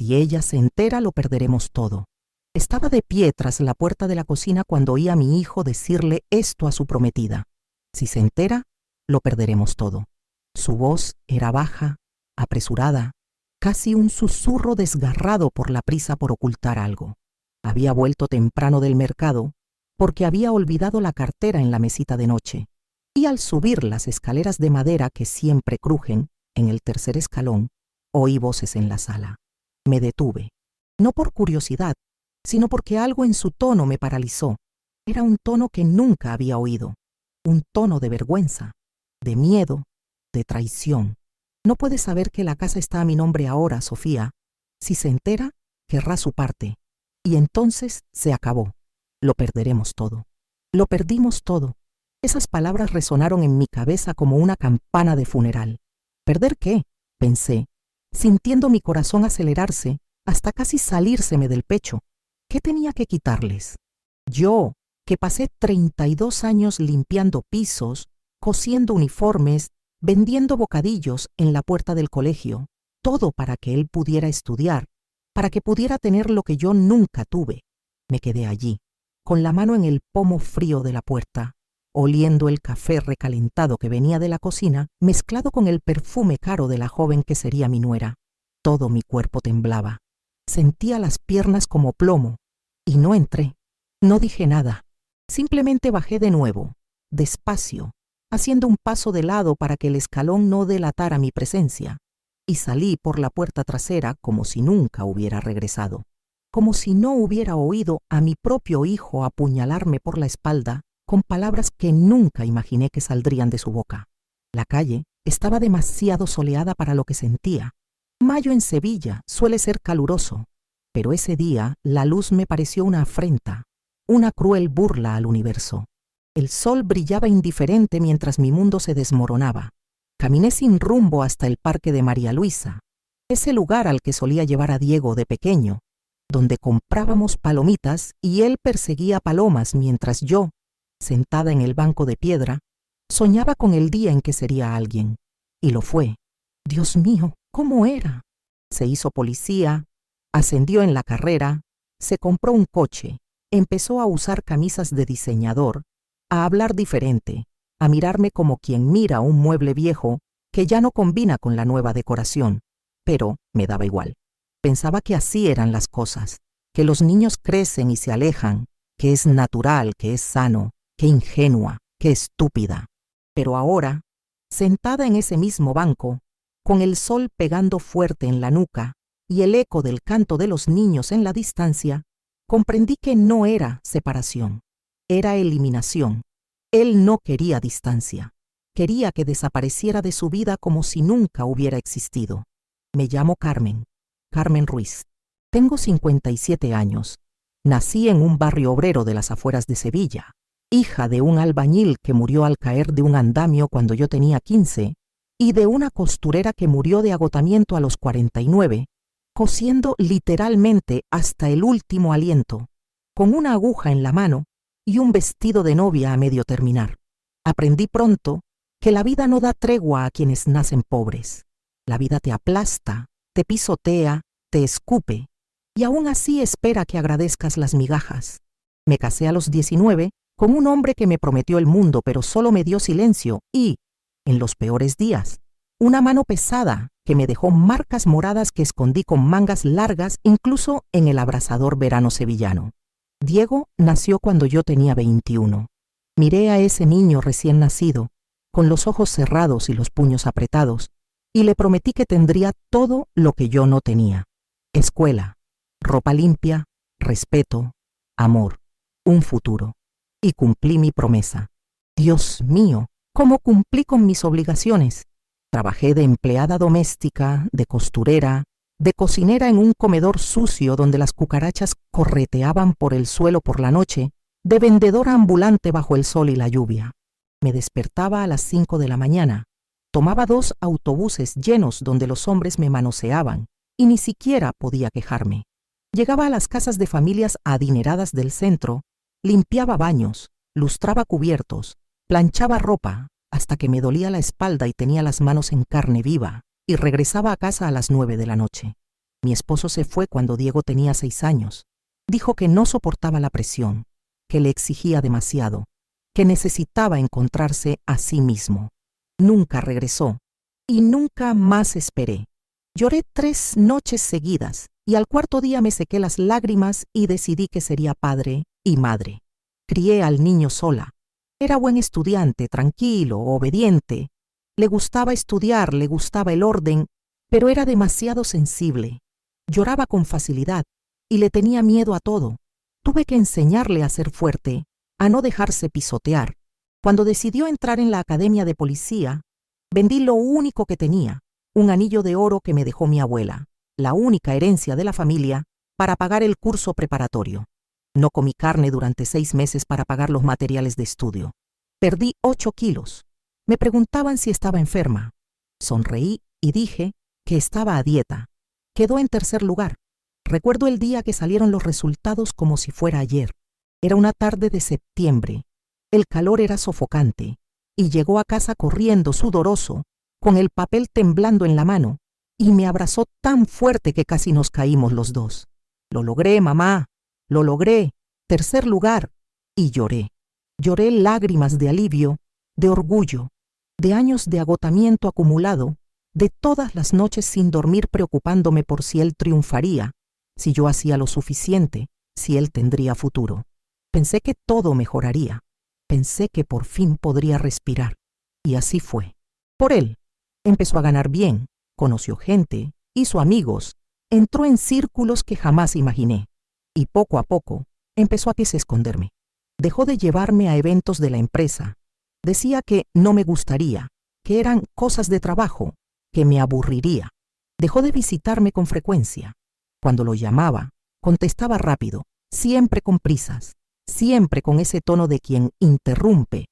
Si ella se entera, lo perderemos todo. Estaba de pie tras la puerta de la cocina cuando oí a mi hijo decirle esto a su prometida. Si se entera, lo perderemos todo. Su voz era baja, apresurada, casi un susurro desgarrado por la prisa por ocultar algo. Había vuelto temprano del mercado porque había olvidado la cartera en la mesita de noche, y al subir las escaleras de madera que siempre crujen, en el tercer escalón, oí voces en la sala. Me detuve, no por curiosidad, sino porque algo en su tono me paralizó. Era un tono que nunca había oído, un tono de vergüenza, de miedo, de traición. No puedes saber que la casa está a mi nombre ahora, Sofía. Si se entera, querrá su parte. Y entonces se acabó. Lo perderemos todo. Lo perdimos todo. Esas palabras resonaron en mi cabeza como una campana de funeral. ¿Perder qué?, pensé, sintiendo mi corazón acelerarse hasta casi salírseme del pecho. ¿Qué tenía que quitarles? Yo, que pasé 32 años limpiando pisos, cosiendo uniformes, vendiendo bocadillos en la puerta del colegio, todo para que él pudiera estudiar, para que pudiera tener lo que yo nunca tuve. Me quedé allí, con la mano en el pomo frío de la puerta, oliendo el café recalentado que venía de la cocina, mezclado con el perfume caro de la joven que sería mi nuera. Todo mi cuerpo temblaba. Sentía las piernas como plomo, y no entré. No dije nada. Simplemente bajé de nuevo, despacio, haciendo un paso de lado para que el escalón no delatara mi presencia, y salí por la puerta trasera como si nunca hubiera regresado, como si no hubiera oído a mi propio hijo apuñalarme por la espalda con palabras que nunca imaginé que saldrían de su boca. La calle estaba demasiado soleada para lo que sentía. Mayo en Sevilla suele ser caluroso, pero ese día la luz me pareció una afrenta, una cruel burla al universo. El sol brillaba indiferente mientras mi mundo se desmoronaba. Caminé sin rumbo hasta el parque de María Luisa, ese lugar al que solía llevar a Diego de pequeño, donde comprábamos palomitas y él perseguía palomas mientras yo, sentada en el banco de piedra, soñaba con el día en que sería alguien. Y lo fue. Dios mío, ¿cómo era? Se hizo policía, ascendió en la carrera, se compró un coche, empezó a usar camisas de diseñador, a hablar diferente, a mirarme como quien mira un mueble viejo que ya no combina con la nueva decoración. Pero me daba igual. Pensaba que así eran las cosas, que los niños crecen y se alejan, que es natural, que es sano, que ingenua, que estúpida. Pero ahora, sentada en ese mismo banco, con el sol pegando fuerte en la nuca y el eco del canto de los niños en la distancia, comprendí que no era separación, era eliminación. Él no quería distancia, quería que desapareciera de su vida como si nunca hubiera existido. Me llamo Carmen, Carmen Ruiz. Tengo 57 años. Nací en un barrio obrero de las afueras de Sevilla, hija de un albañil que murió al caer de un andamio cuando yo tenía 15 y de una costurera que murió de agotamiento a los 49, cosiendo literalmente hasta el último aliento, con una aguja en la mano y un vestido de novia a medio terminar. Aprendí pronto que la vida no da tregua a quienes nacen pobres. La vida te aplasta, te pisotea, te escupe, y aún así espera que agradezcas las migajas. Me casé a los 19 con un hombre que me prometió el mundo, pero solo me dio silencio y, en los peores días, una mano pesada que me dejó marcas moradas que escondí con mangas largas incluso en el abrasador verano sevillano. Diego nació cuando yo tenía 21. Miré a ese niño recién nacido, con los ojos cerrados y los puños apretados, y le prometí que tendría todo lo que yo no tenía: escuela, ropa limpia, respeto, amor, un futuro. Y cumplí mi promesa. Dios mío, ¿cómo cumplí con mis obligaciones? Trabajé de empleada doméstica, de costurera, de cocinera en un comedor sucio donde las cucarachas correteaban por el suelo por la noche, de vendedora ambulante bajo el sol y la lluvia. Me despertaba a las 5 de la mañana, tomaba 2 autobuses llenos donde los hombres me manoseaban y ni siquiera podía quejarme. Llegaba a las casas de familias adineradas del centro, limpiaba baños, lustraba cubiertos, planchaba ropa, hasta que me dolía la espalda y tenía las manos en carne viva, y regresaba a casa a las 9 de la noche. Mi esposo se fue cuando Diego tenía 6 años. Dijo que no soportaba la presión, que le exigía demasiado, que necesitaba encontrarse a sí mismo. Nunca regresó y nunca más esperé. Lloré 3 noches seguidas y al cuarto día me sequé las lágrimas y decidí que sería padre y madre. Crié al niño sola. Era buen estudiante, tranquilo, obediente. Le gustaba estudiar, le gustaba el orden, pero era demasiado sensible. Lloraba con facilidad y le tenía miedo a todo. Tuve que enseñarle a ser fuerte, a no dejarse pisotear. Cuando decidió entrar en la academia de policía, vendí lo único que tenía, un anillo de oro que me dejó mi abuela, la única herencia de la familia, para pagar el curso preparatorio. No comí carne durante 6 meses para pagar los materiales de estudio. Perdí 8 kilos. Me preguntaban si estaba enferma. Sonreí y dije que estaba a dieta. Quedó en 3er lugar. Recuerdo el día que salieron los resultados como si fuera ayer. Era una tarde de septiembre. El calor era sofocante y llegó a casa corriendo, sudoroso, con el papel temblando en la mano, y me abrazó tan fuerte que casi nos caímos los dos. Lo logré, mamá, lo logré, 3er lugar, y lloré. Lloré lágrimas de alivio, de orgullo, de años de agotamiento acumulado, de todas las noches sin dormir preocupándome por si él triunfaría, si yo hacía lo suficiente, si él tendría futuro. Pensé que todo mejoraría. Pensé que por fin podría respirar. Y así fue. Por él. Empezó a ganar bien, conoció gente, hizo amigos, entró en círculos que jamás imaginé. Y poco a poco empezó a esconderme. Dejó de llevarme a eventos de la empresa. Decía que no me gustaría, que eran cosas de trabajo, que me aburriría. Dejó de visitarme con frecuencia. Cuando lo llamaba, contestaba rápido, siempre con prisas, siempre con ese tono de quien interrumpe.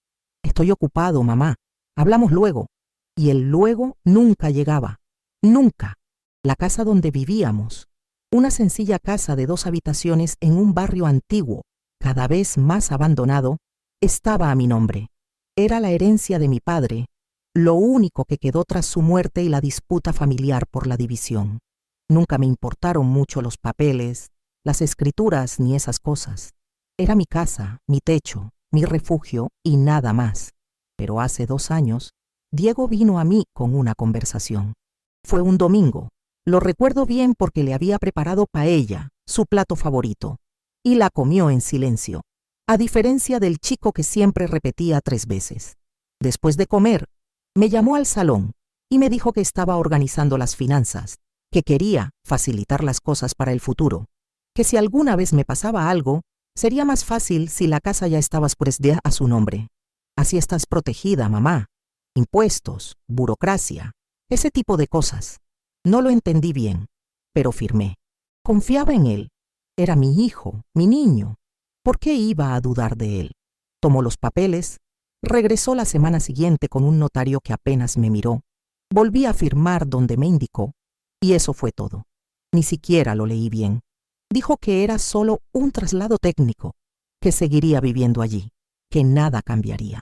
Estoy ocupado, mamá. Hablamos luego. Y el luego nunca llegaba. Nunca. La casa donde vivíamos, una sencilla casa de 2 habitaciones en un barrio antiguo, cada vez más abandonado, estaba a mi nombre. Era la herencia de mi padre, lo único que quedó tras su muerte y la disputa familiar por la división. Nunca me importaron mucho los papeles, las escrituras ni esas cosas. Era mi casa, mi techo, mi refugio y nada más. Pero hace 2 años, Diego vino a mí con una conversación. Fue un domingo. Lo recuerdo bien porque le había preparado paella, su plato favorito, y la comió en silencio, a diferencia del chico que siempre repetía 3 veces. Después de comer, me llamó al salón y me dijo que estaba organizando las finanzas, que quería facilitar las cosas para el futuro, que si alguna vez me pasaba algo, sería más fácil si la casa ya estaba a su nombre. Así estás protegida, mamá. Impuestos, burocracia, ese tipo de cosas. No lo entendí bien, pero firmé. Confiaba en él. Era mi hijo, mi niño. ¿Por qué iba a dudar de él? Tomó los papeles, regresó la semana siguiente con un notario que apenas me miró. Volví a firmar donde me indicó, y eso fue todo. Ni siquiera lo leí bien. Dijo que era solo un traslado técnico, que seguiría viviendo allí, que nada cambiaría.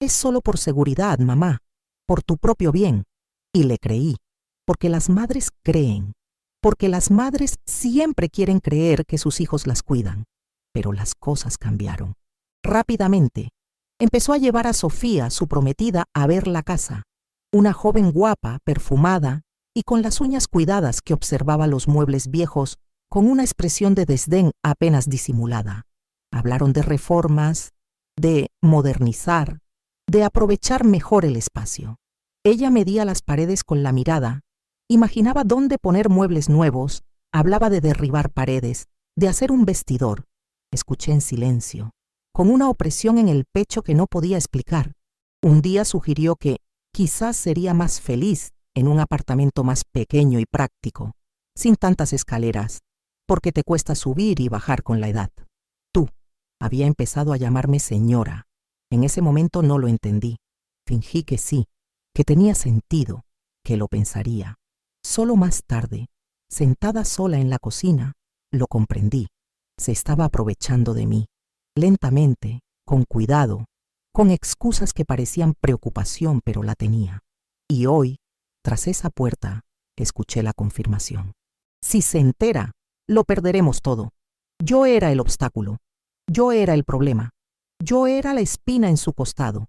Es solo por seguridad, mamá, por tu propio bien. Y le creí, porque las madres creen, porque las madres siempre quieren creer que sus hijos las cuidan. Pero las cosas cambiaron. Rápidamente, empezó a llevar a Sofía, su prometida, a ver la casa. Una joven guapa, perfumada y con las uñas cuidadas que observaba los muebles viejos con una expresión de desdén apenas disimulada. Hablaron de reformas, de modernizar, de aprovechar mejor el espacio. Ella medía las paredes con la mirada, imaginaba dónde poner muebles nuevos, hablaba de derribar paredes, de hacer un vestidor. Escuché en silencio, con una opresión en el pecho que no podía explicar. Un día sugirió que quizás sería más feliz en un apartamento más pequeño y práctico, sin tantas escaleras, porque te cuesta subir y bajar con la edad. Tú. Había empezado a llamarme señora. En ese momento no lo entendí. Fingí que sí, que tenía sentido, que lo pensaría. Solo más tarde, sentada sola en la cocina, lo comprendí. Se estaba aprovechando de mí, lentamente, con cuidado, con excusas que parecían preocupación, pero la tenía. Y hoy, tras esa puerta, escuché la confirmación. Si se entera, lo perderemos todo. Yo era el obstáculo. Yo era el problema. Yo era la espina en su costado.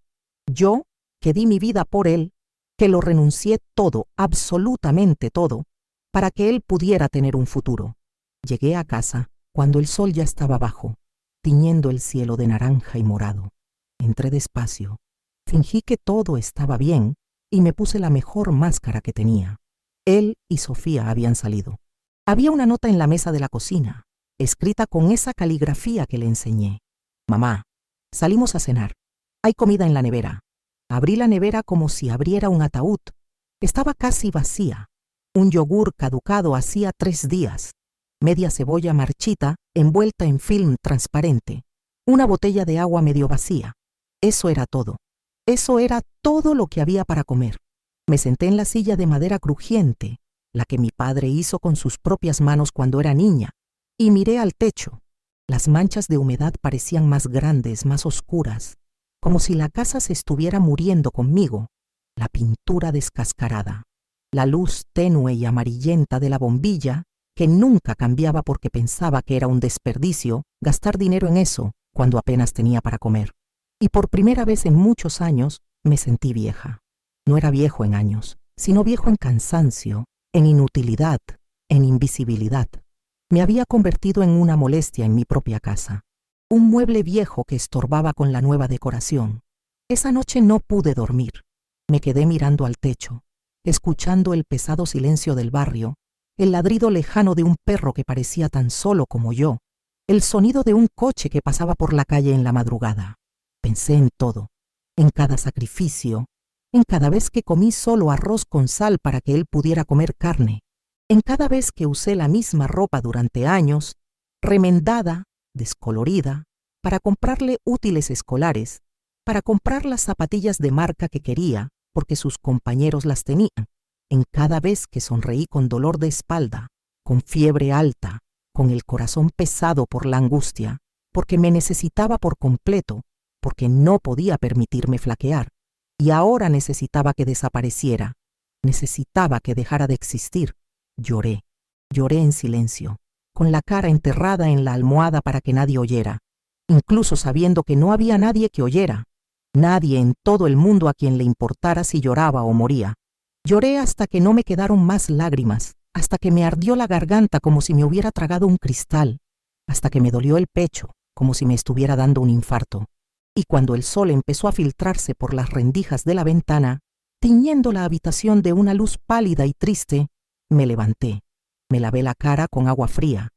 Yo, que di mi vida por él, que lo renuncié todo, absolutamente todo, para que él pudiera tener un futuro. Llegué a casa cuando el sol ya estaba bajo, tiñendo el cielo de naranja y morado. Entré despacio, fingí que todo estaba bien y me puse la mejor máscara que tenía. Él y Sofía habían salido. Había una nota en la mesa de la cocina, escrita con esa caligrafía que le enseñé. Mamá, salimos a cenar. Hay comida en la nevera. Abrí la nevera como si abriera un ataúd. Estaba casi vacía. Un yogur caducado hacía 3 días. Media cebolla marchita envuelta en film transparente. Una botella de agua medio vacía. Eso era todo. Eso era todo lo que había para comer. Me senté en la silla de madera crujiente, la que mi padre hizo con sus propias manos cuando era niña, y miré al techo. Las manchas de humedad parecían más grandes, más oscuras, como si la casa se estuviera muriendo conmigo. La pintura descascarada, la luz tenue y amarillenta de la bombilla, que nunca cambiaba porque pensaba que era un desperdicio gastar dinero en eso cuando apenas tenía para comer. Y por primera vez en muchos años me sentí vieja. No era viejo en años, sino viejo en cansancio, en inutilidad, en invisibilidad. Me había convertido en una molestia en mi propia casa. Un mueble viejo que estorbaba con la nueva decoración. Esa noche no pude dormir. Me quedé mirando al techo, escuchando el pesado silencio del barrio, el ladrido lejano de un perro que parecía tan solo como yo, el sonido de un coche que pasaba por la calle en la madrugada. Pensé en todo, en cada sacrificio, en cada vez que comí solo arroz con sal para que él pudiera comer carne, en cada vez que usé la misma ropa durante años, remendada, descolorida, para comprarle útiles escolares, para comprar las zapatillas de marca que quería porque sus compañeros las tenían, en cada vez que sonreí con dolor de espalda, con fiebre alta, con el corazón pesado por la angustia, porque me necesitaba por completo, porque no podía permitirme flaquear, y ahora necesitaba que desapareciera, necesitaba que dejara de existir. Lloré, lloré en silencio, con la cara enterrada en la almohada para que nadie oyera, incluso sabiendo que no había nadie que oyera, nadie en todo el mundo a quien le importara si lloraba o moría. Lloré hasta que no me quedaron más lágrimas, hasta que me ardió la garganta como si me hubiera tragado un cristal, hasta que me dolió el pecho como si me estuviera dando un infarto. Y cuando el sol empezó a filtrarse por las rendijas de la ventana, tiñendo la habitación de una luz pálida y triste, me levanté, me lavé la cara con agua fría,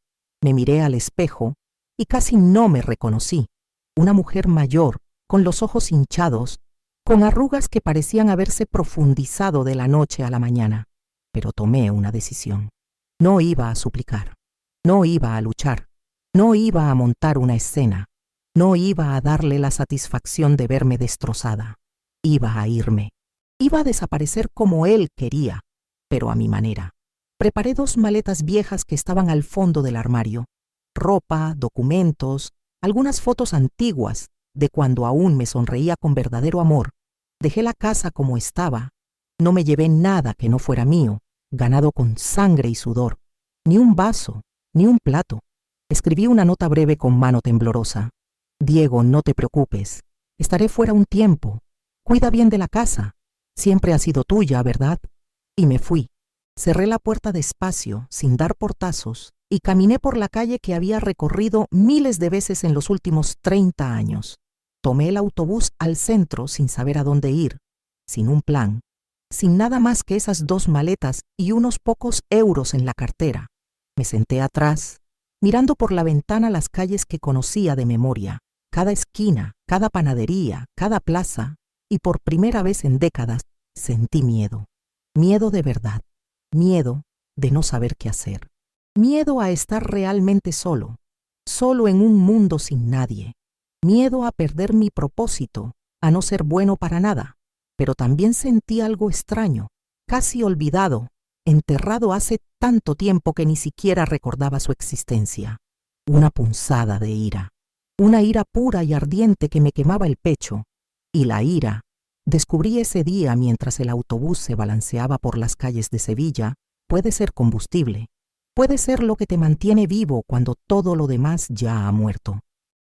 me miré al espejo y casi no me reconocí. Una mujer mayor, con los ojos hinchados, con arrugas que parecían haberse profundizado de la noche a la mañana. Pero tomé una decisión. No iba a suplicar, no iba a luchar, no iba a montar una escena, no iba a darle la satisfacción de verme destrozada. Iba a irme, iba a desaparecer como él quería, pero a mi manera. Preparé 2 maletas viejas que estaban al fondo del armario. Ropa, documentos, algunas fotos antiguas de cuando aún me sonreía con verdadero amor. Dejé la casa como estaba. No me llevé nada que no fuera mío, ganado con sangre y sudor. Ni un vaso, ni un plato. Escribí una nota breve con mano temblorosa. Diego, no te preocupes. Estaré fuera un tiempo. Cuida bien de la casa. Siempre ha sido tuya, ¿verdad? Y me fui. Cerré la puerta despacio, sin dar portazos, y caminé por la calle que había recorrido miles de veces en los últimos 30 años. Tomé el autobús al centro sin saber a dónde ir, sin un plan, sin nada más que esas 2 maletas y unos pocos euros en la cartera. Me senté atrás, mirando por la ventana las calles que conocía de memoria, cada esquina, cada panadería, cada plaza, y por primera vez en décadas sentí miedo. Miedo de verdad. Miedo de no saber qué hacer. Miedo a estar realmente solo, solo en un mundo sin nadie. Miedo a perder mi propósito, a no ser bueno para nada. Pero también sentí algo extraño, casi olvidado, enterrado hace tanto tiempo que ni siquiera recordaba su existencia. Una punzada de ira. Una ira pura y ardiente que me quemaba el pecho. Y la ira, descubrí ese día mientras el autobús se balanceaba por las calles de Sevilla, puede ser combustible. Puede ser lo que te mantiene vivo cuando todo lo demás ya ha muerto.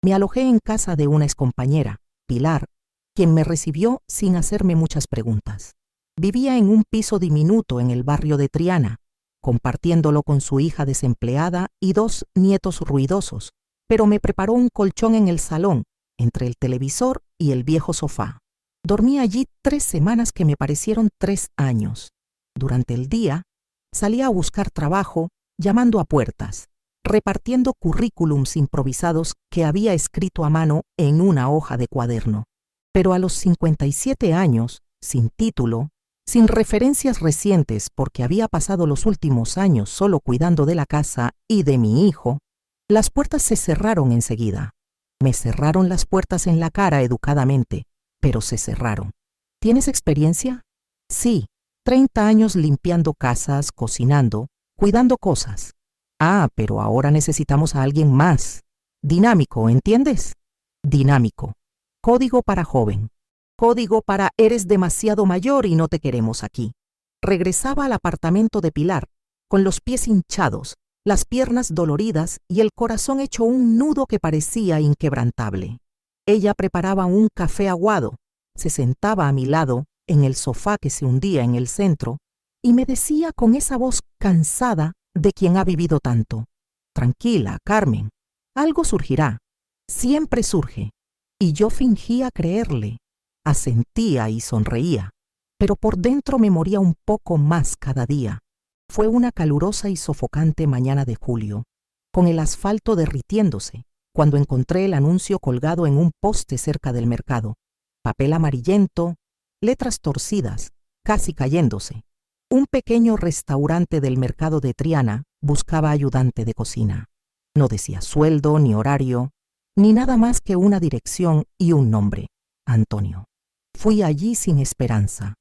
Me alojé en casa de una excompañera, Pilar, quien me recibió sin hacerme muchas preguntas. Vivía en un piso diminuto en el barrio de Triana, compartiéndolo con su hija desempleada y 2 nietos ruidosos, pero me preparó un colchón en el salón, entre el televisor y el viejo sofá. Dormí allí 3 semanas que me parecieron 3 años. Durante el día, salía a buscar trabajo, llamando a puertas, repartiendo currículums improvisados que había escrito a mano en una hoja de cuaderno. Pero a los 57 años, sin título, sin referencias recientes porque había pasado los últimos años solo cuidando de la casa y de mi hijo, las puertas se cerraron enseguida. Me cerraron las puertas en la cara educadamente, pero se cerraron. ¿Tienes experiencia? Sí, 30 años limpiando casas, cocinando, cuidando cosas. Ah, pero ahora necesitamos a alguien más. Dinámico, ¿entiendes? Dinámico. Código para joven. Código para eres demasiado mayor y no te queremos aquí. Regresaba al apartamento de Pilar, con los pies hinchados, las piernas doloridas y el corazón hecho un nudo que parecía inquebrantable. Ella preparaba un café aguado, se sentaba a mi lado, en el sofá que se hundía en el centro, y me decía con esa voz cansada de quien ha vivido tanto: tranquila, Carmen, algo surgirá, siempre surge. Y yo fingía creerle, asentía y sonreía, pero por dentro me moría un poco más cada día. Fue una calurosa y sofocante mañana de julio, con el asfalto derritiéndose, cuando encontré el anuncio colgado en un poste cerca del mercado. Papel amarillento, letras torcidas, casi cayéndose. Un pequeño restaurante del mercado de Triana buscaba ayudante de cocina. No decía sueldo ni horario, ni nada más que una dirección y un nombre: Antonio. Fui allí sin esperanza,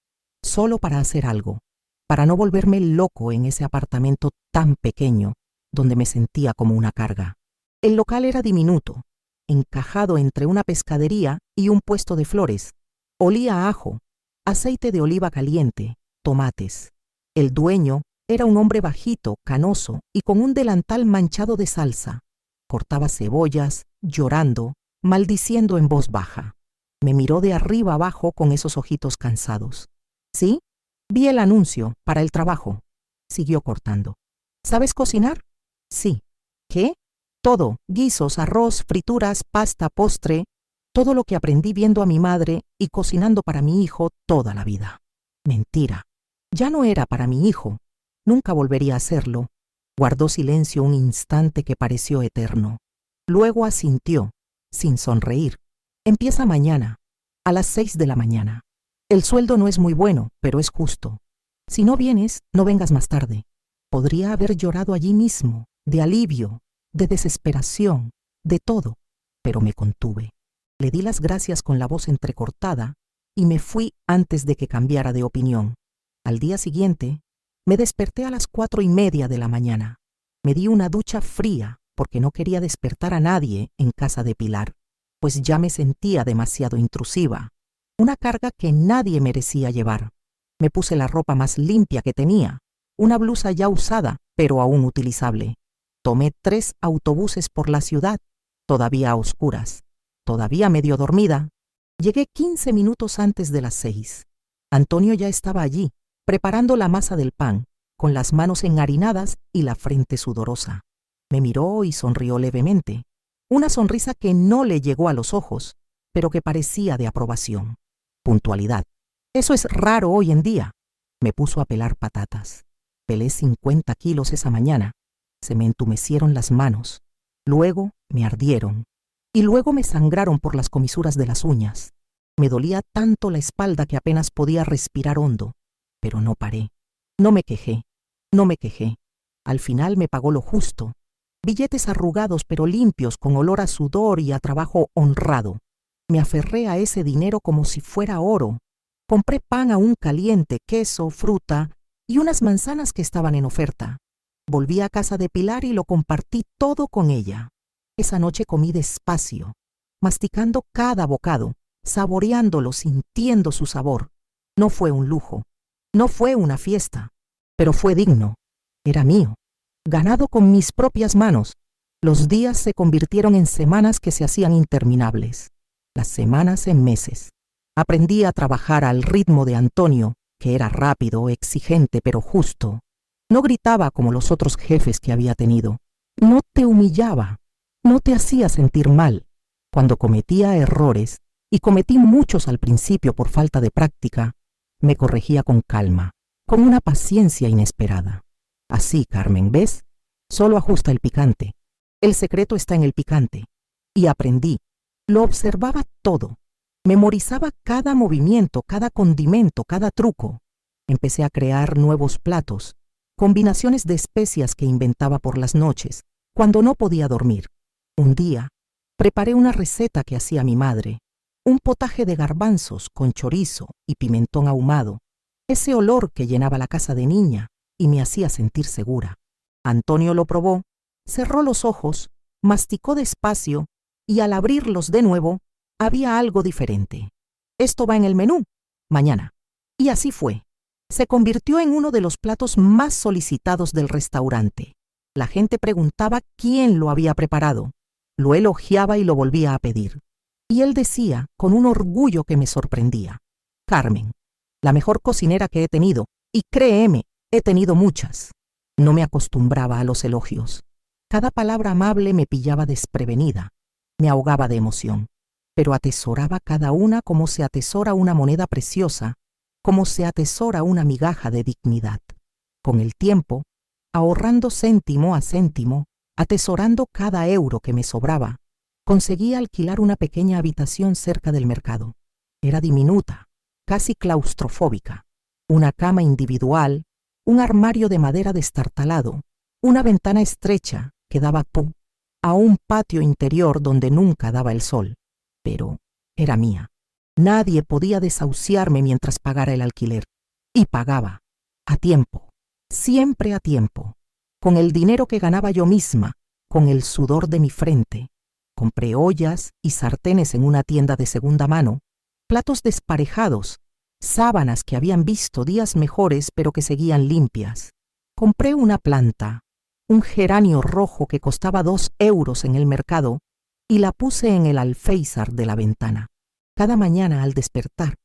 solo para hacer algo, para no volverme loco en ese apartamento tan pequeño, donde me sentía como una carga. El local era diminuto, encajado entre una pescadería y un puesto de flores. Olía a ajo, aceite de oliva caliente, tomates. El dueño era un hombre bajito, canoso y con un delantal manchado de salsa. Cortaba cebollas, llorando, maldiciendo en voz baja. Me miró de arriba abajo con esos ojitos cansados. ¿Sí? Vi el anuncio para el trabajo. Siguió cortando. ¿Sabes cocinar? Sí. ¿Qué? Todo: guisos, arroz, frituras, pasta, postre. Todo lo que aprendí viendo a mi madre y cocinando para mi hijo toda la vida. Mentira. Ya no era para mi hijo. Nunca volvería a hacerlo. Guardó silencio un instante que pareció eterno. Luego asintió, sin sonreír. Empieza mañana, a las 6 de la mañana. El sueldo no es muy bueno, pero es justo. Si no vienes, no vengas más tarde. Podría haber llorado allí mismo, de alivio, de desesperación, de todo, pero me contuve. Le di las gracias con la voz entrecortada y me fui antes de que cambiara de opinión. Al día siguiente, me desperté a las 4:30 de la mañana. Me di una ducha fría porque no quería despertar a nadie en casa de Pilar, pues ya me sentía demasiado intrusiva, una carga que nadie merecía llevar. Me puse la ropa más limpia que tenía, una blusa ya usada, pero aún utilizable. Tomé 3 autobuses por la ciudad, todavía a oscuras, todavía medio dormida. Llegué 15 minutos antes de las 6. Antonio ya estaba allí, preparando la masa del pan, con las manos enharinadas y la frente sudorosa. Me miró y sonrió levemente, una sonrisa que no le llegó a los ojos, pero que parecía de aprobación. Puntualidad. Eso es raro hoy en día. Me puso a pelar patatas. Pelé 50 kilos esa mañana. Se me entumecieron las manos. Luego me ardieron. Y luego me sangraron por las comisuras de las uñas. Me dolía tanto la espalda que apenas podía respirar hondo. Pero no paré. No me quejé. Al final me pagó lo justo. Billetes arrugados pero limpios, con olor a sudor y a trabajo honrado. Me aferré a ese dinero como si fuera oro. Compré pan aún caliente, queso, fruta y unas manzanas que estaban en oferta. Volví a casa de Pilar y lo compartí todo con ella. Esa noche comí despacio, masticando cada bocado, saboreándolo, sintiendo su sabor. No fue un lujo, no fue una fiesta, pero fue digno. Era mío. ganado con mis propias manos. Los días se convirtieron en semanas que se hacían interminables, las semanas en meses. Aprendí a trabajar al ritmo de Antonio, que era rápido, exigente, pero justo. No gritaba como los otros jefes que había tenido. No te humillaba, no te hacía sentir mal. Cuando cometía errores, y cometí muchos al principio por falta de práctica, me corregía con calma, con una paciencia inesperada. Así, Carmen, ¿ves? Solo ajusta el picante. El secreto está en el picante. Y aprendí. Lo observaba todo. Memorizaba cada movimiento, cada condimento, cada truco. Empecé a crear nuevos platos, combinaciones de especias que inventaba por las noches, cuando no podía dormir. Un día, preparé una receta que hacía mi madre, un potaje de garbanzos con chorizo y pimentón ahumado, ese olor que llenaba la casa de niña y me hacía sentir segura. Antonio lo probó, cerró los ojos, masticó despacio y al abrirlos de nuevo, había algo diferente. Esto va en el menú, mañana. Y así fue. Se convirtió en uno de los platos más solicitados del restaurante. La gente preguntaba quién lo había preparado. Lo elogiaba y lo volvía a pedir. Y él decía, con un orgullo que me sorprendía: Carmen, la mejor cocinera que he tenido, y créeme, he tenido muchas. No me acostumbraba a los elogios. Cada palabra amable me pillaba desprevenida, me ahogaba de emoción, pero atesoraba cada una como se atesora una moneda preciosa, como se atesora una migaja de dignidad. Con el tiempo, ahorrando céntimo a céntimo, atesorando cada euro que me sobraba, conseguí alquilar una pequeña habitación cerca del mercado. Era diminuta, casi claustrofóbica, una cama individual, un armario de madera destartalado, una ventana estrecha que daba a un patio interior donde nunca daba el sol. Pero era mía. Nadie podía desahuciarme mientras pagara el alquiler. Y pagaba, a tiempo, siempre a tiempo, con el dinero que ganaba yo misma, con el sudor de mi frente. Compré ollas y sartenes en una tienda de segunda mano, platos desparejados, sábanas que habían visto días mejores pero que seguían limpias. Compré una planta, un geranio rojo que costaba 2 euros en el mercado, y la puse en el alféizar de la ventana. Cada mañana al despertar,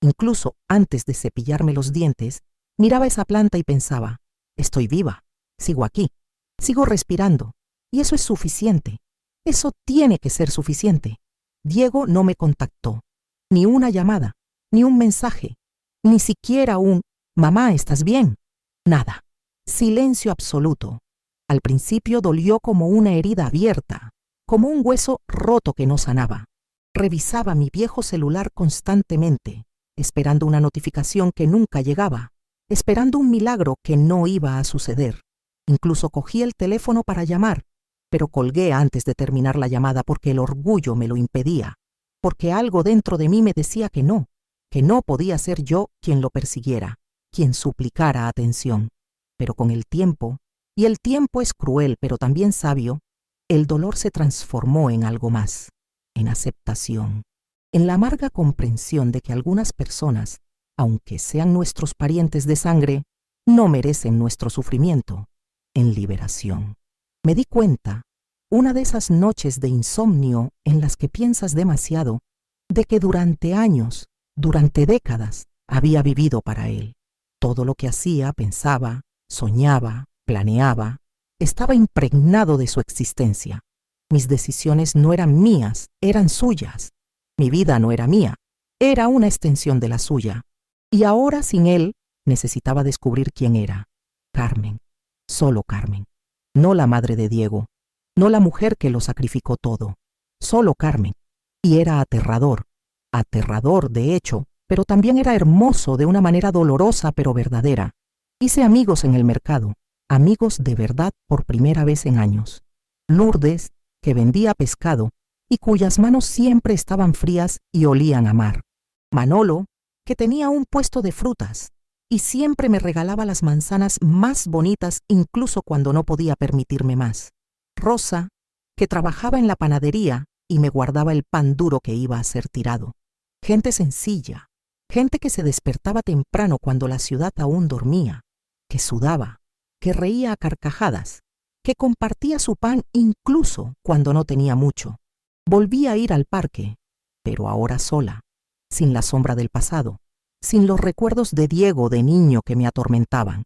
incluso antes de cepillarme los dientes, miraba esa planta y pensaba: estoy viva, sigo aquí, sigo respirando, y eso es suficiente. Eso tiene que ser suficiente. Diego no me contactó, ni una llamada, ni un mensaje, ni siquiera un «Mamá, ¿estás bien?». Nada. Silencio absoluto. Al principio dolió como una herida abierta, como un hueso roto que no sanaba. Revisaba mi viejo celular constantemente, esperando una notificación que nunca llegaba, esperando un milagro que no iba a suceder. Incluso cogí el teléfono para llamar, pero colgué antes de terminar la llamada porque el orgullo me lo impedía, porque algo dentro de mí me decía que no podía ser yo quien lo persiguiera, quien suplicara atención. Pero con el tiempo, y el tiempo es cruel pero también sabio, el dolor se transformó en algo más, en aceptación, en la amarga comprensión de que algunas personas, aunque sean nuestros parientes de sangre, no merecen nuestro sufrimiento, en liberación. Me di cuenta, una de esas noches de insomnio en las que piensas demasiado, de que durante años, durante décadas, había vivido para él. Todo lo que hacía, pensaba, soñaba, planeaba, estaba impregnado de su existencia. Mis decisiones no eran mías, eran suyas. Mi vida no era mía, era una extensión de la suya. Y ahora, sin él, necesitaba descubrir quién era. Carmen, solo Carmen. No la madre de Diego, no la mujer que lo sacrificó todo, solo Carmen. Y era aterrador, de hecho, pero también era hermoso de una manera dolorosa pero verdadera. Hice amigos en el mercado, amigos de verdad por primera vez en años. Lourdes, que vendía pescado y cuyas manos siempre estaban frías y olían a mar. Manolo, que tenía un puesto de frutas y siempre me regalaba las manzanas más bonitas incluso cuando no podía permitirme más. Rosa, que trabajaba en la panadería y me guardaba el pan duro que iba a ser tirado. Gente sencilla, gente que se despertaba temprano cuando la ciudad aún dormía, que sudaba, que reía a carcajadas, que compartía su pan incluso cuando no tenía mucho. Volví a ir al parque, pero ahora sola, sin la sombra del pasado, sin los recuerdos de Diego de niño que me atormentaban.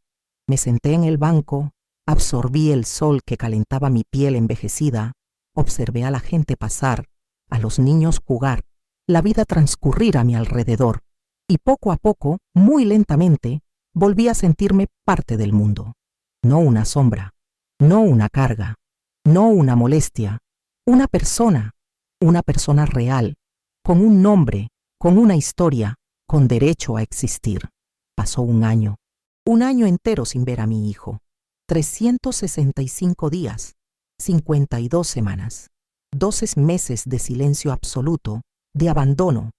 Me senté en el banco, absorbí el sol que calentaba mi piel envejecida, observé a la gente pasar, a los niños jugar, la vida transcurrir a mi alrededor, y poco a poco, muy lentamente, volví a sentirme parte del mundo. No una sombra, no una carga, no una molestia, una persona real, con un nombre, con una historia, con derecho a existir. Pasó un año entero sin ver a mi hijo, 365 días, 52 semanas, 12 meses de silencio absoluto, de abandono,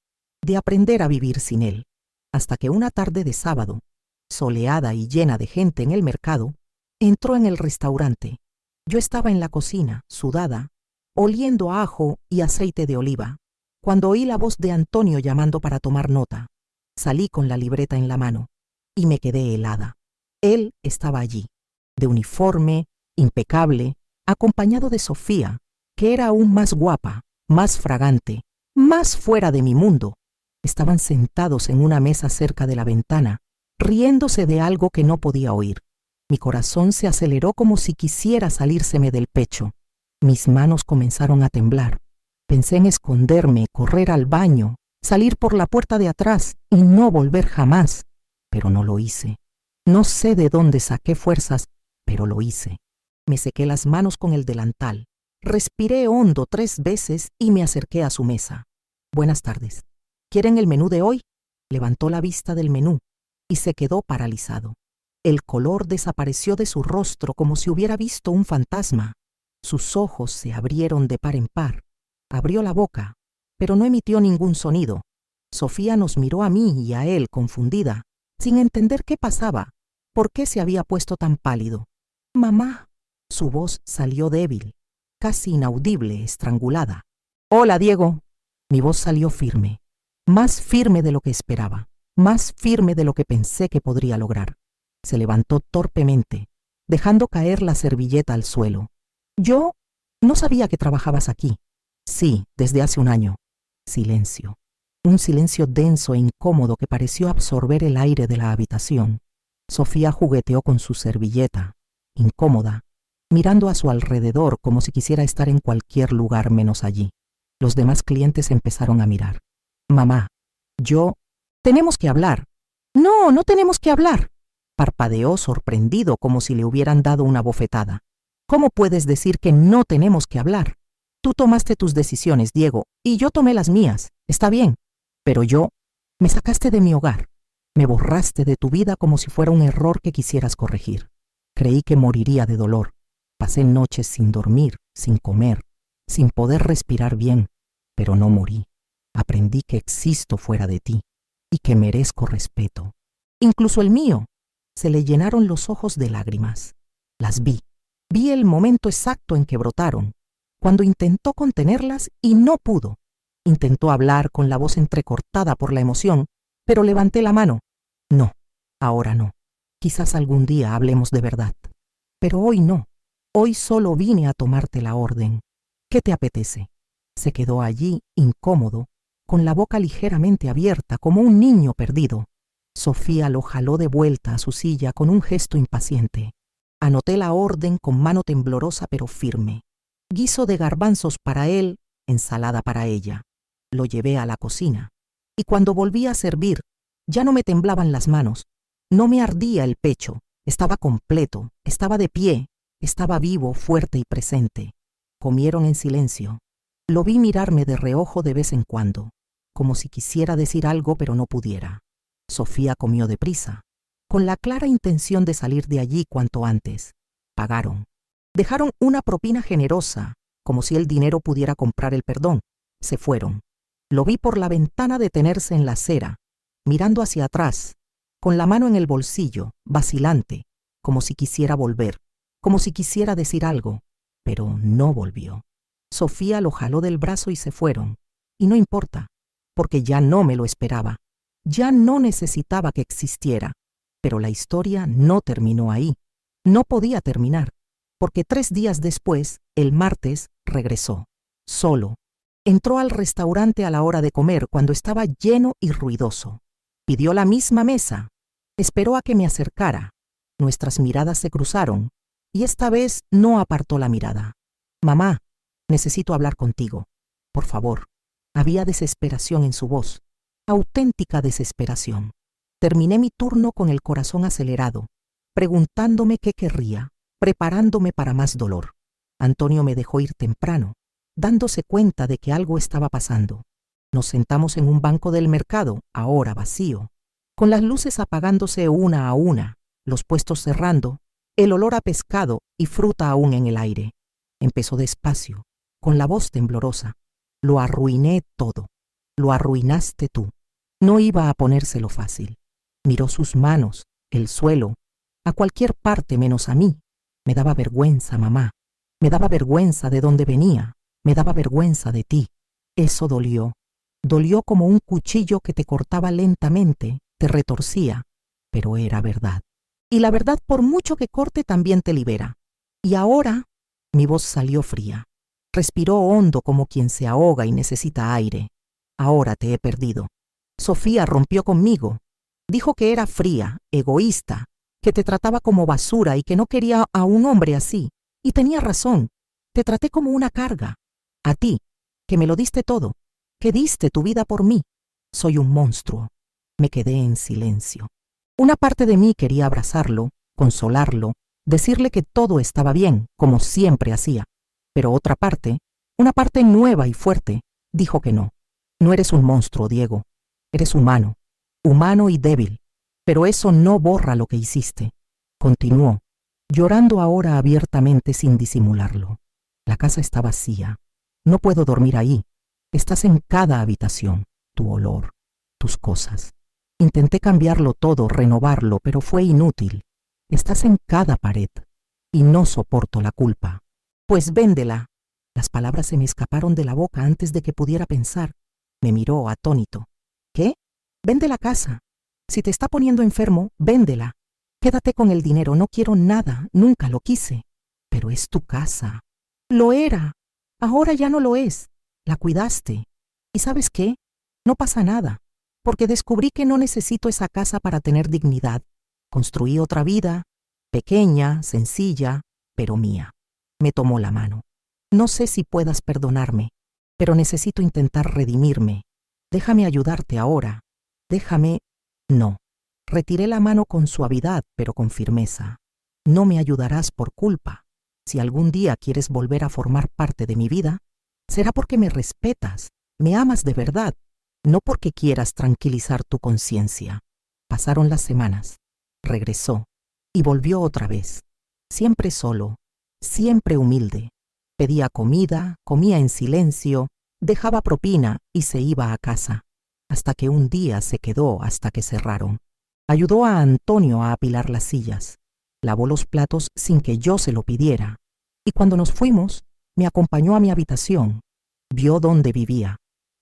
de aprender a vivir sin él, hasta que una tarde de sábado, soleada y llena de gente en el mercado, entró en el restaurante. Yo estaba en la cocina, sudada, oliendo a ajo y aceite de oliva, cuando oí la voz de Antonio llamando para tomar nota. Salí con la libreta en la mano y me quedé helada. Él estaba allí, de uniforme, impecable, acompañado de Sofía, que era aún más guapa, más fragante, más fuera de mi mundo. Estaban sentados en una mesa cerca de la ventana, riéndose de algo que no podía oír. Mi corazón se aceleró como si quisiera salírseme del pecho. Mis manos comenzaron a temblar. Pensé en esconderme, correr al baño, salir por la puerta de atrás y no volver jamás. Pero no lo hice. No sé de dónde saqué fuerzas, pero lo hice. Me sequé las manos con el delantal. Respiré hondo 3 veces y me acerqué a su mesa. Buenas tardes. ¿Quieren el menú de hoy? Levantó la vista del menú y se quedó paralizado. El color desapareció de su rostro como si hubiera visto un fantasma. Sus ojos se abrieron de par en par. Abrió la boca, pero no emitió ningún sonido. Sofía nos miró a mí y a él confundida, sin entender qué pasaba, por qué se había puesto tan pálido. «Mamá». Su voz salió débil, casi inaudible, estrangulada. «Hola, Diego». Mi voz salió firme, más firme de lo que esperaba, más firme de lo que pensé que podría lograr. Se levantó torpemente, dejando caer la servilleta al suelo. «Yo no sabía que trabajabas aquí». «Sí, desde hace un año». Silencio. Un silencio denso e incómodo que pareció absorber el aire de la habitación. Sofía jugueteó con su servilleta, incómoda, mirando a su alrededor como si quisiera estar en cualquier lugar menos allí. Los demás clientes empezaron a mirar. «Mamá, tenemos que hablar». «No, no tenemos que hablar», parpadeó sorprendido como si le hubieran dado una bofetada. «¿Cómo puedes decir que no tenemos que hablar? Tú tomaste tus decisiones, Diego, y yo tomé las mías. Está bien. Pero me sacaste de mi hogar. Me borraste de tu vida como si fuera un error que quisieras corregir. Creí que moriría de dolor. Pasé noches sin dormir, sin comer, sin poder respirar bien, pero no morí. Aprendí que existo fuera de ti y que merezco respeto. Incluso el mío». Se le llenaron los ojos de lágrimas. Las vi. Vi el momento exacto en que brotaron, cuando intentó contenerlas y no pudo. Intentó hablar con la voz entrecortada por la emoción, pero levanté la mano. «No, ahora no. Quizás algún día hablemos de verdad. Pero hoy no. Hoy solo vine a tomarte la orden. ¿Qué te apetece?» Se quedó allí, incómodo, con la boca ligeramente abierta, como un niño perdido. Sofía lo jaló de vuelta a su silla con un gesto impaciente. Anoté la orden con mano temblorosa pero firme. Guiso de garbanzos para él, ensalada para ella. Lo llevé a la cocina. Y cuando volví a servir, ya no me temblaban las manos, no me ardía el pecho, estaba completo, estaba de pie, estaba vivo, fuerte y presente. Comieron en silencio. Lo vi mirarme de reojo de vez en cuando, como si quisiera decir algo pero no pudiera. Sofía comió deprisa, con la clara intención de salir de allí cuanto antes. Pagaron. Dejaron una propina generosa, como si el dinero pudiera comprar el perdón. Se fueron. Lo vi por la ventana detenerse en la acera, mirando hacia atrás, con la mano en el bolsillo, vacilante, como si quisiera volver, como si quisiera decir algo, pero no volvió. Sofía lo jaló del brazo y se fueron. Y no importa, porque ya no me lo esperaba. Ya no necesitaba que existiera, pero la historia no terminó ahí. No podía terminar. porque 3 días después, el martes, regresó, solo. Entró al restaurante a la hora de comer cuando estaba lleno y ruidoso. Pidió la misma mesa. Esperó a que me acercara. Nuestras miradas se cruzaron, y esta vez no apartó la mirada. «Mamá, necesito hablar contigo. Por favor». Había desesperación en su voz, auténtica desesperación. Terminé mi turno con el corazón acelerado, preguntándome qué querría, preparándome para más dolor. Antonio me dejó ir temprano, dándose cuenta de que algo estaba pasando. Nos sentamos en un banco del mercado, ahora vacío, con las luces apagándose una a una, los puestos cerrando, el olor a pescado y fruta aún en el aire. Empezó despacio, con la voz temblorosa. «Lo arruiné todo. Lo arruinaste tú». No iba a ponérselo fácil. Miró sus manos, el suelo, a cualquier parte menos a mí. Me daba vergüenza, mamá. Me daba vergüenza de dónde venía. Me daba vergüenza de ti. Eso dolió. Dolió como un cuchillo que te cortaba lentamente, te retorcía, pero era verdad. Y la verdad, por mucho que corte, también te libera. Y ahora, mi voz salió fría. Respiró hondo como quien se ahoga y necesita aire. Ahora te he perdido. Sofía rompió conmigo. Dijo que era fría, egoísta, que te trataba como basura y que no quería a un hombre así. Y tenía razón. Te traté como una carga. A ti, que me lo diste todo, que diste tu vida por mí. Soy un monstruo. Me quedé en silencio. Una parte de mí quería abrazarlo, consolarlo, decirle que todo estaba bien, como siempre hacía. Pero otra parte, una parte nueva y fuerte, dijo que no. No eres un monstruo, Diego. Eres humano, humano y débil. Pero eso no borra lo que hiciste. Continuó, llorando ahora abiertamente sin disimularlo. La casa está vacía. No puedo dormir ahí. Estás en cada habitación, tu olor, tus cosas. Intenté cambiarlo todo, renovarlo, pero fue inútil. Estás en cada pared. Y no soporto la culpa. Pues véndela. Las palabras se me escaparon de la boca antes de que pudiera pensar. Me miró atónito. ¿Qué? Vende la casa. Si te está poniendo enfermo, véndela. Quédate con el dinero, no quiero nada, nunca lo quise. Pero es tu casa. Lo era. Ahora ya no lo es. La cuidaste. ¿Y sabes qué? No pasa nada, porque descubrí que no necesito esa casa para tener dignidad. Construí otra vida, pequeña, sencilla, pero mía. Me tomó la mano. No sé si puedas perdonarme, pero necesito intentar redimirme. Déjame ayudarte ahora. Déjame... No. Retiré la mano con suavidad, pero con firmeza. No me ayudarás por culpa. Si algún día quieres volver a formar parte de mi vida, será porque me respetas, me amas de verdad, no porque quieras tranquilizar tu conciencia. Pasaron las semanas. Regresó y volvió otra vez. Siempre solo, siempre humilde. Pedía comida, comía en silencio, dejaba propina y se iba a casa. Hasta que un día se quedó hasta que cerraron. Ayudó a Antonio a apilar las sillas. Lavó los platos sin que yo se lo pidiera. Y cuando nos fuimos, me acompañó a mi habitación. Vio dónde vivía.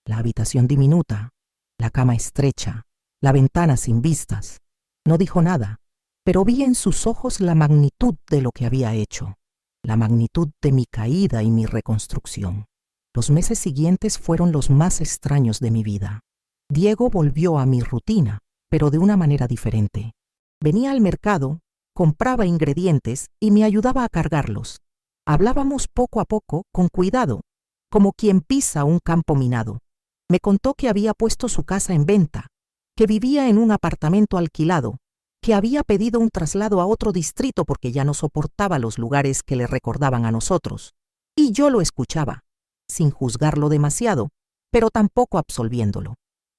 La habitación diminuta, la cama estrecha, la ventana sin vistas. No dijo nada, pero vi en sus ojos la magnitud de lo que había hecho, la magnitud de mi caída y mi reconstrucción. Los meses siguientes fueron los más extraños de mi vida. Diego volvió a mi rutina, pero de una manera diferente. Venía al mercado, compraba ingredientes y me ayudaba a cargarlos. Hablábamos poco a poco, con cuidado, como quien pisa un campo minado. Me contó que había puesto su casa en venta, que vivía en un apartamento alquilado, que había pedido un traslado a otro distrito porque ya no soportaba los lugares que le recordaban a nosotros. Y yo lo escuchaba, sin juzgarlo demasiado, pero tampoco absolviéndolo.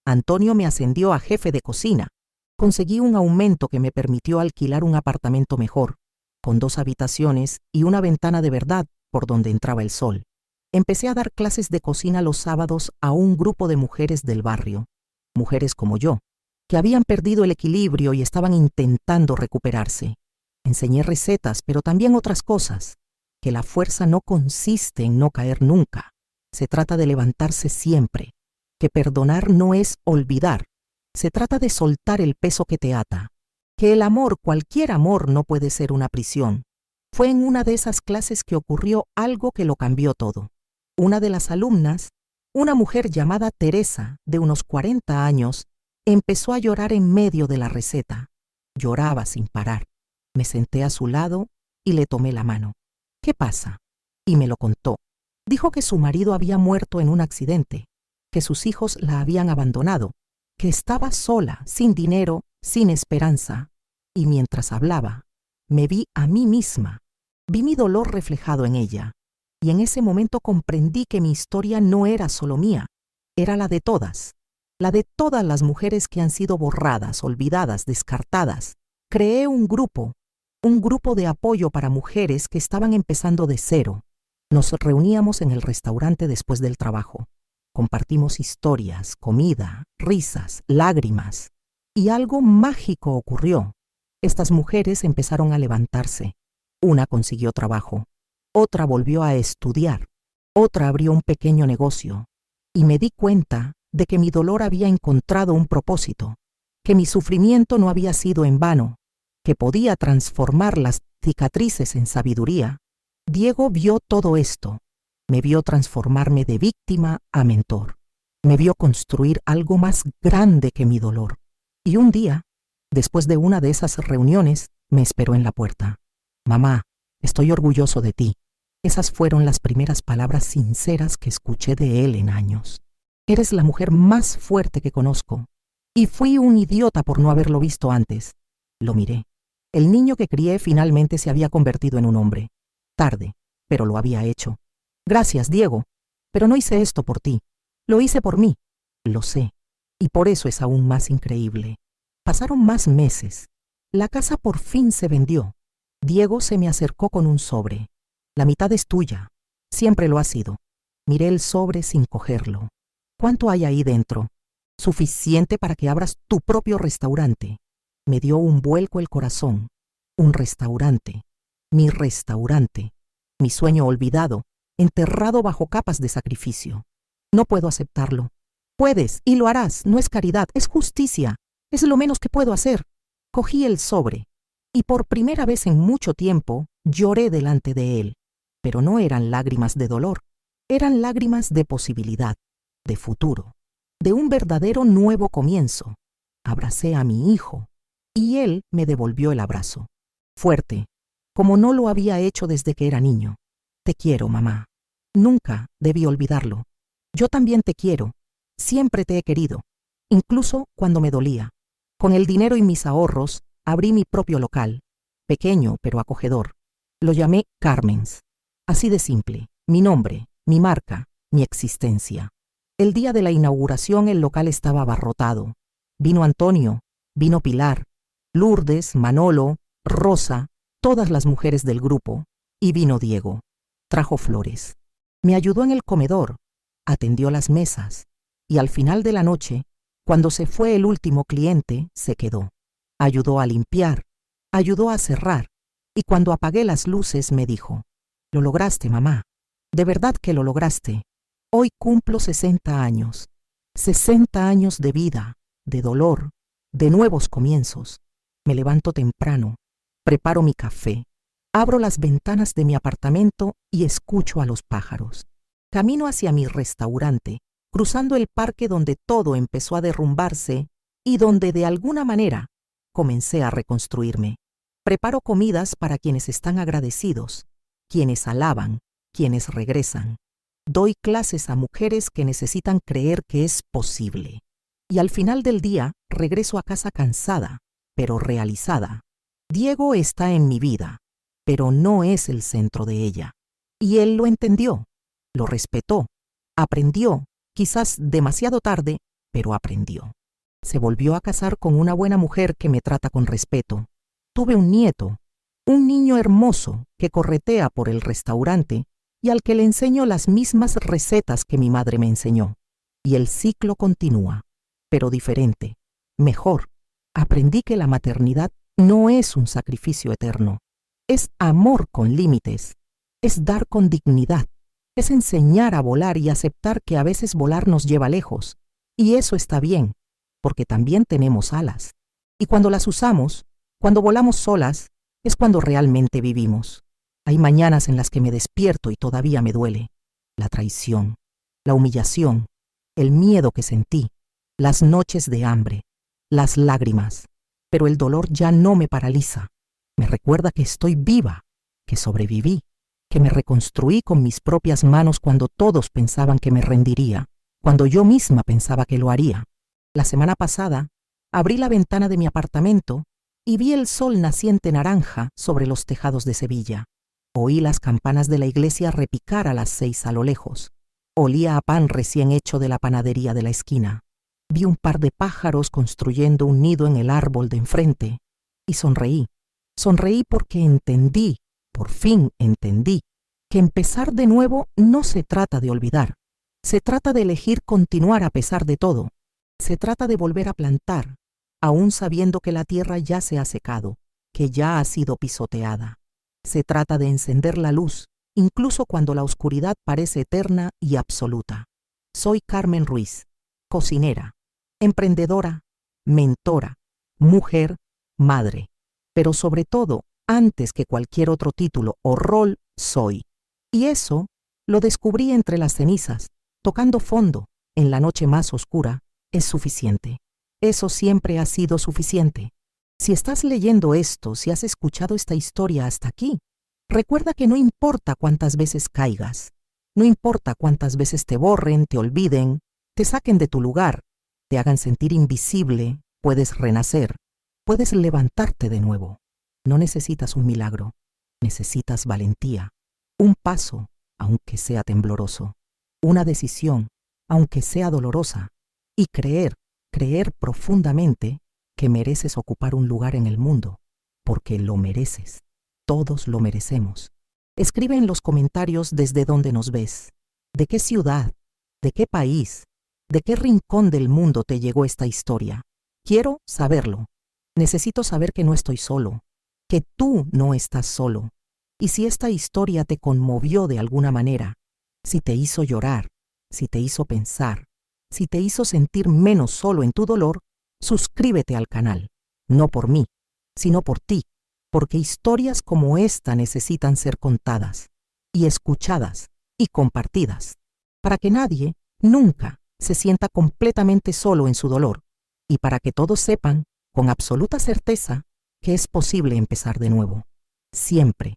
Antonio me ascendió a jefe de cocina. Conseguí un aumento que me permitió alquilar un apartamento mejor, con 2 habitaciones y una ventana de verdad por donde entraba el sol. Empecé a dar clases de cocina los sábados a un grupo de mujeres del barrio, mujeres como yo, que habían perdido el equilibrio y estaban intentando recuperarse. Enseñé recetas, pero también otras cosas, que la fuerza no consiste en no caer nunca, se trata de levantarse siempre, que perdonar no es olvidar, se trata de soltar el peso que te ata, que el amor, cualquier amor, no puede ser una prisión. Fue en una de esas clases que ocurrió algo que lo cambió todo. Una de las alumnas, una mujer llamada Teresa, de unos 40 años, empezó a llorar en medio de la receta. Lloraba sin parar. Me senté a su lado y le tomé la mano. ¿Qué pasa? Y me lo contó. Dijo que su marido había muerto en un accidente, que sus hijos la habían abandonado, que estaba sola, sin dinero, sin esperanza. Y mientras hablaba, me vi a mí misma. Vi mi dolor reflejado en ella. Y en ese momento comprendí que mi historia no era solo mía, era la de todas las mujeres que han sido borradas, olvidadas, descartadas. Creé un grupo de apoyo para mujeres que estaban empezando de cero. Nos reuníamos en el restaurante después del trabajo. Compartimos historias, comida, risas, lágrimas. Y algo mágico ocurrió. Estas mujeres empezaron a levantarse. Una consiguió trabajo, otra volvió a estudiar, otra abrió un pequeño negocio. Y me di cuenta de que mi dolor había encontrado un propósito, que mi sufrimiento no había sido en vano, que podía transformar las cicatrices en sabiduría. Diego vio todo esto. Me vio transformarme de víctima a mentor. Me vio construir algo más grande que mi dolor. Y un día, después de una de esas reuniones, me esperó en la puerta. Mamá, estoy orgulloso de ti. Esas fueron las primeras palabras sinceras que escuché de él en años. Eres la mujer más fuerte que conozco. Y fui un idiota por no haberlo visto antes. Lo miré. El niño que crié finalmente se había convertido en un hombre. Tarde, pero lo había hecho. Gracias, Diego, pero no hice esto por ti. Lo hice por mí. Lo sé. Y por eso es aún más increíble. Pasaron más meses. La casa por fin se vendió. Diego se me acercó con un sobre. La mitad es tuya. Siempre lo ha sido. Miré el sobre sin cogerlo. ¿Cuánto hay ahí dentro? Suficiente para que abras tu propio restaurante. Me dio un vuelco el corazón. Un restaurante. Mi restaurante. Mi sueño olvidado, enterrado bajo capas de sacrificio. No puedo aceptarlo. Puedes y lo harás. No es caridad, es justicia. Es lo menos que puedo hacer. Cogí el sobre y por primera vez en mucho tiempo lloré delante de él. Pero no eran lágrimas de dolor. Eran lágrimas de posibilidad, de futuro, de un verdadero nuevo comienzo. Abracé a mi hijo y él me devolvió el abrazo. Fuerte, como no lo había hecho desde que era niño. Te quiero, mamá. Nunca debí olvidarlo. Yo también te quiero. Siempre te he querido, incluso cuando me dolía. Con el dinero y mis ahorros, abrí mi propio local, pequeño pero acogedor. Lo llamé Carmen's. Así de simple, mi nombre, mi marca, mi existencia. El día de la inauguración el local estaba abarrotado. Vino Antonio, vino Pilar, Lourdes, Manolo, Rosa, todas las mujeres del grupo, y vino Diego. Trajo flores. Me ayudó en el comedor, atendió las mesas, y al final de la noche, cuando se fue el último cliente, se quedó. Ayudó a limpiar, ayudó a cerrar, y cuando apagué las luces me dijo, «Lo lograste, mamá. De verdad que lo lograste. Hoy cumplo 60 años. 60 años de vida, de dolor, de nuevos comienzos. Me levanto temprano, preparo mi café, abro las ventanas de mi apartamento y escucho a los pájaros. Camino hacia mi restaurante, cruzando el parque donde todo empezó a derrumbarse y donde de alguna manera comencé a reconstruirme. Preparo comidas para quienes están agradecidos, quienes alaban, quienes regresan. Doy clases a mujeres que necesitan creer que es posible. Y al final del día regreso a casa cansada, pero realizada. Diego está en mi vida, pero no es el centro de ella. Y él lo entendió, lo respetó, aprendió, quizás demasiado tarde, pero aprendió. Se volvió a casar con una buena mujer que me trata con respeto. Tuve un nieto, un niño hermoso que corretea por el restaurante y al que le enseño las mismas recetas que mi madre me enseñó. Y el ciclo continúa, pero diferente, mejor. Aprendí que la maternidad no es un sacrificio eterno. Es amor con límites, es dar con dignidad, es enseñar a volar y aceptar que a veces volar nos lleva lejos. Y eso está bien, porque también tenemos alas. Y cuando las usamos, cuando volamos solas, es cuando realmente vivimos. Hay mañanas en las que me despierto y todavía me duele. La traición, la humillación, el miedo que sentí, las noches de hambre, las lágrimas. Pero el dolor ya no me paraliza. Me recuerda que estoy viva, que sobreviví, que me reconstruí con mis propias manos cuando todos pensaban que me rendiría, cuando yo misma pensaba que lo haría. La semana pasada, abrí la ventana de mi apartamento y vi el sol naciente naranja sobre los tejados de Sevilla. Oí las campanas de la iglesia repicar a las 6 a lo lejos. Olía a pan recién hecho de la panadería de la esquina. Vi un par de pájaros construyendo un nido en el árbol de enfrente y sonreí. Sonreí porque entendí, por fin entendí, que empezar de nuevo no se trata de olvidar. Se trata de elegir continuar a pesar de todo. Se trata de volver a plantar, aún sabiendo que la tierra ya se ha secado, que ya ha sido pisoteada. Se trata de encender la luz, incluso cuando la oscuridad parece eterna y absoluta. Soy Carmen Ruiz, cocinera, emprendedora, mentora, mujer, madre, pero sobre todo, antes que cualquier otro título o rol, soy. Y eso lo descubrí entre las cenizas, tocando fondo, en la noche más oscura. Es suficiente. Eso siempre ha sido suficiente. Si estás leyendo esto, si has escuchado esta historia hasta aquí, recuerda que no importa cuántas veces caigas, no importa cuántas veces te borren, te olviden, te saquen de tu lugar, te hagan sentir invisible, puedes renacer, puedes levantarte de nuevo. No necesitas un milagro, necesitas valentía, un paso, aunque sea tembloroso, una decisión, aunque sea dolorosa, y creer profundamente que mereces ocupar un lugar en el mundo, porque lo mereces. Todos lo merecemos. Escribe en los comentarios desde dónde nos ves, de qué ciudad, de qué país, de qué rincón del mundo te llegó esta historia. Quiero saberlo. Necesito saber que no estoy solo, que tú no estás solo. Y si esta historia te conmovió de alguna manera, si te hizo llorar, si te hizo pensar, si te hizo sentir menos solo en tu dolor, suscríbete al canal, no por mí, sino por ti, porque historias como esta necesitan ser contadas, y escuchadas, y compartidas, para que nadie, nunca, se sienta completamente solo en su dolor, y para que todos sepan, con absoluta certeza, que es posible empezar de nuevo. Siempre,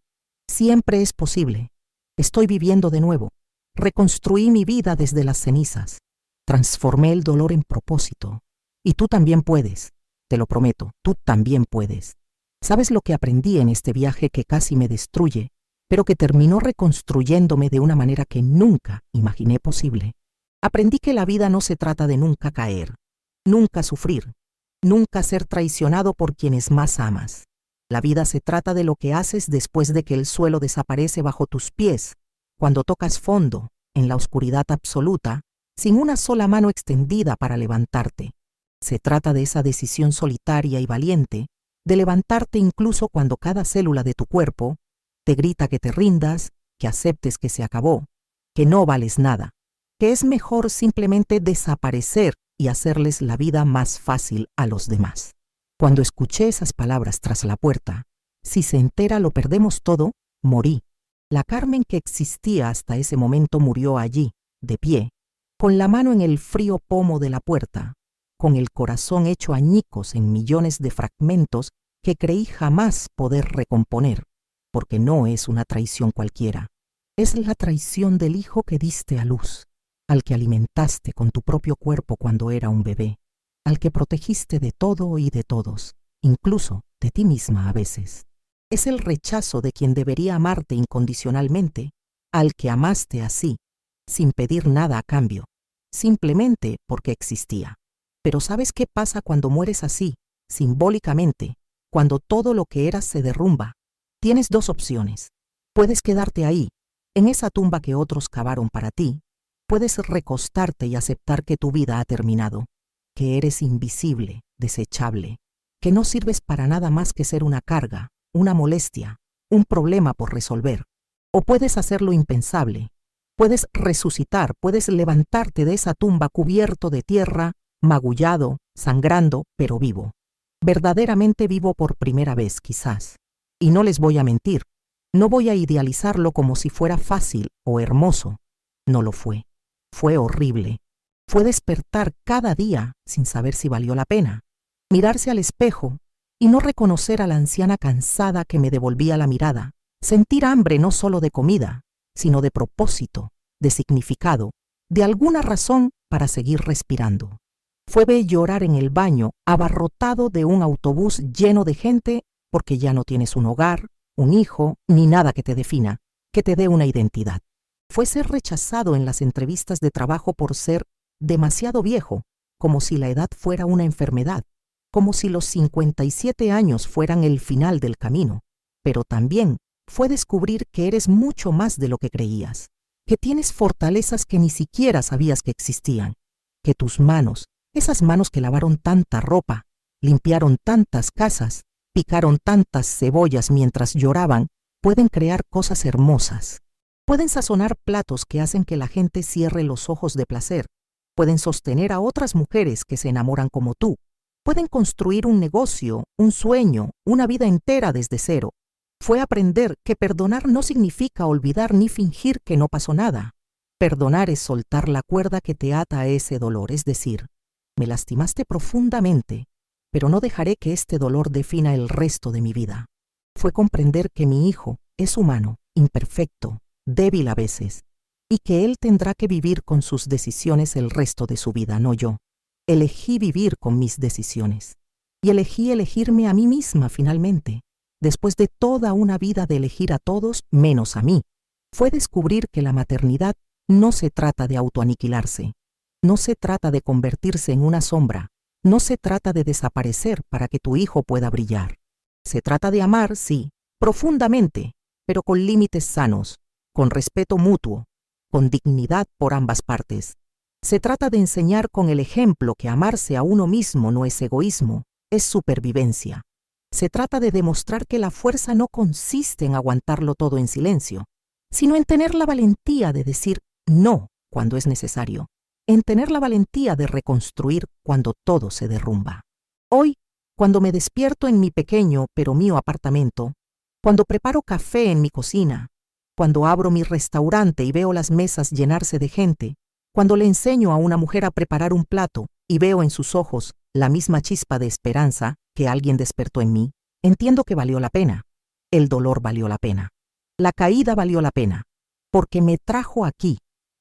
siempre es posible. Estoy viviendo de nuevo. Reconstruí mi vida desde las cenizas. Transformé el dolor en propósito. Y tú también puedes, te lo prometo, tú también puedes. ¿Sabes lo que aprendí en este viaje que casi me destruye, pero que terminó reconstruyéndome de una manera que nunca imaginé posible? Aprendí que la vida no se trata de nunca caer, nunca sufrir, nunca ser traicionado por quienes más amas. La vida se trata de lo que haces después de que el suelo desaparece bajo tus pies, cuando tocas fondo, en la oscuridad absoluta, sin una sola mano extendida para levantarte. Se trata de esa decisión solitaria y valiente, de levantarte incluso cuando cada célula de tu cuerpo te grita que te rindas, que aceptes que se acabó, que no vales nada, que es mejor simplemente desaparecer y hacerles la vida más fácil a los demás. Cuando escuché esas palabras tras la puerta, si se entera lo perdemos todo, morí. La Carmen que existía hasta ese momento murió allí, de pie, con la mano en el frío pomo de la puerta, con el corazón hecho añicos en millones de fragmentos que creí jamás poder recomponer, porque no es una traición cualquiera. Es la traición del hijo que diste a luz, al que alimentaste con tu propio cuerpo cuando era un bebé, al que protegiste de todo y de todos, incluso de ti misma a veces. Es el rechazo de quien debería amarte incondicionalmente, al que amaste así, sin pedir nada a cambio, simplemente porque existía. Pero ¿sabes qué pasa cuando mueres así, simbólicamente, cuando todo lo que eras se derrumba? Tienes dos opciones. Puedes quedarte ahí, en esa tumba que otros cavaron para ti. Puedes recostarte y aceptar que tu vida ha terminado, que eres invisible, desechable, que no sirves para nada más que ser una carga, una molestia, un problema por resolver. O puedes hacer lo impensable. Puedes resucitar, puedes levantarte de esa tumba cubierto de tierra, magullado, sangrando, pero vivo. Verdaderamente vivo por primera vez, quizás. Y no les voy a mentir, No voy a idealizarlo como si fuera fácil o hermoso. No lo fue. Fue horrible. Fue despertar cada día sin saber si valió la pena. Mirarse al espejo y no reconocer a la anciana cansada que me devolvía la mirada. Sentir hambre no solo de comida, sino de propósito, de significado, de alguna razón para seguir respirando. Fue ver llorar en el baño, abarrotado de un autobús lleno de gente, porque ya no tienes un hogar, un hijo, ni nada que te defina, que te dé una identidad. Fue ser rechazado en las entrevistas de trabajo por ser demasiado viejo, como si la edad fuera una enfermedad, como si los 57 años fueran el final del camino. Pero también fue descubrir que eres mucho más de lo que creías, que tienes fortalezas que ni siquiera sabías que existían, que tus manos, esas manos que lavaron tanta ropa, limpiaron tantas casas, picaron tantas cebollas mientras lloraban, pueden crear cosas hermosas. Pueden sazonar platos que hacen que la gente cierre los ojos de placer. Pueden sostener a otras mujeres que se enamoran como tú. Pueden construir un negocio, un sueño, una vida entera desde cero. Fue aprender que perdonar no significa olvidar ni fingir que no pasó nada. Perdonar es soltar la cuerda que te ata a ese dolor, es decir, me lastimaste profundamente, pero no dejaré que este dolor defina el resto de mi vida. Fue comprender que mi hijo es humano, imperfecto, débil a veces, y que él tendrá que vivir con sus decisiones el resto de su vida, no yo. Elegí vivir con mis decisiones, y elegí elegirme a mí misma finalmente, después de toda una vida de elegir a todos menos a mí. Fue descubrir que la maternidad no se trata de autoaniquilarse, no se trata de convertirse en una sombra, no se trata de desaparecer para que tu hijo pueda brillar. Se trata de amar, sí, profundamente, pero con límites sanos, con respeto mutuo, con dignidad por ambas partes. Se trata de enseñar con el ejemplo que amarse a uno mismo no es egoísmo, es supervivencia. Se trata de demostrar que la fuerza no consiste en aguantarlo todo en silencio, sino en tener la valentía de decir no cuando es necesario, en tener la valentía de reconstruir cuando todo se derrumba. Hoy, cuando me despierto en mi pequeño pero mío apartamento, cuando preparo café en mi cocina, cuando abro mi restaurante y veo las mesas llenarse de gente, cuando le enseño a una mujer a preparar un plato y veo en sus ojos la misma chispa de esperanza que alguien despertó en mí, entiendo que valió la pena. El dolor valió la pena. La caída valió la pena, porque me trajo aquí,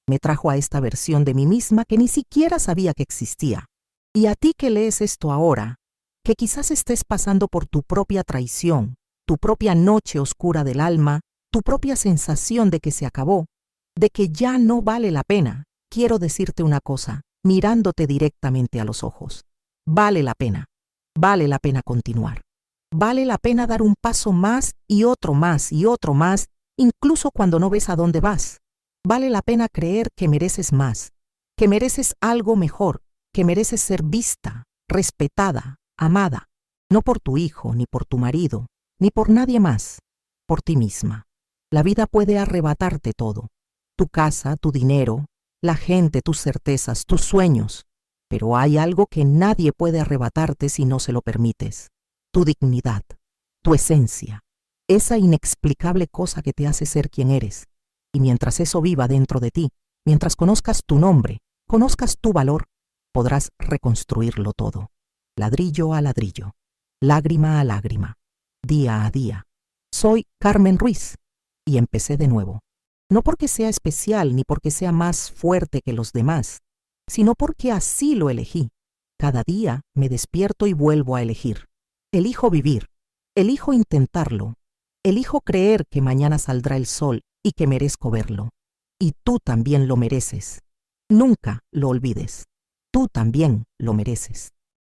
me trajo a esta versión de mí misma que ni siquiera sabía que existía. Y a ti que lees esto ahora, que quizás estés pasando por tu propia traición, tu propia noche oscura del alma, tu propia sensación de que se acabó, de que ya no vale la pena, quiero decirte una cosa, mirándote directamente a los ojos. Vale la pena continuar. Vale la pena dar un paso más y otro más y otro más, incluso cuando no ves a dónde vas. Vale la pena creer que mereces más, que mereces algo mejor, que mereces ser vista, respetada, amada, no por tu hijo, ni por tu marido, ni por nadie más, por ti misma. La vida puede arrebatarte todo, tu casa, tu dinero, la gente, tus certezas, tus sueños, pero hay algo que nadie puede arrebatarte si no se lo permites. Tu dignidad, tu esencia, esa inexplicable cosa que te hace ser quien eres. Y mientras eso viva dentro de ti, mientras conozcas tu nombre, conozcas tu valor, podrás reconstruirlo todo, ladrillo a ladrillo, lágrima a lágrima, día a día. Soy Carmen Ruiz y empecé de nuevo. No porque sea especial ni porque sea más fuerte que los demás, sino porque así lo elegí. Cada día me despierto y vuelvo a elegir. Elijo vivir, elijo intentarlo, elijo creer que mañana saldrá el sol y que merezco verlo. Y tú también lo mereces. Nunca lo olvides. Tú también lo mereces.